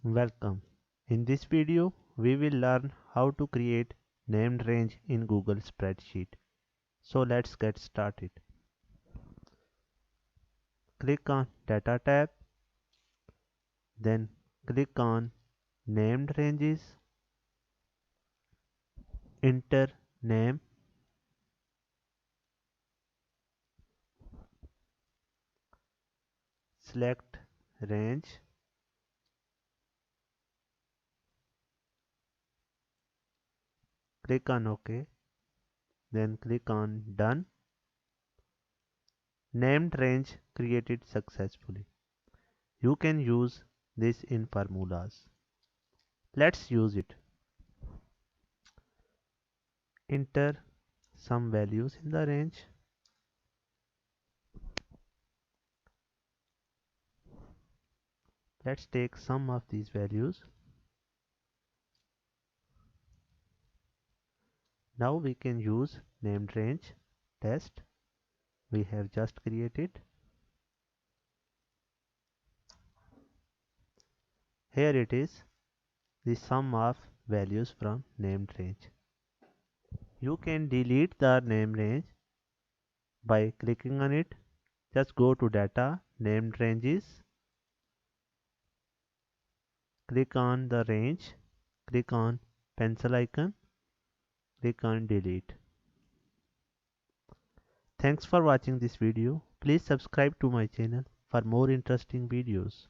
Welcome. In this video, we will learn how to create named range in Google Spreadsheet. So let's get started. Click on Data tab, then click on Named Ranges, enter name, select range, click on OK, then click on Done. Named range created successfully. You can use this in formulas. Let's use it. Enter some values in the range. Let's take some of these values. Now we can use named range test we have just created. Here it is, the sum of values from named range. You can delete the name range by clicking on it. Just go to data, named ranges, click on the range, click on pencil icon, click on delete. Thanks for watching this video. Please subscribe to my channel for more interesting videos.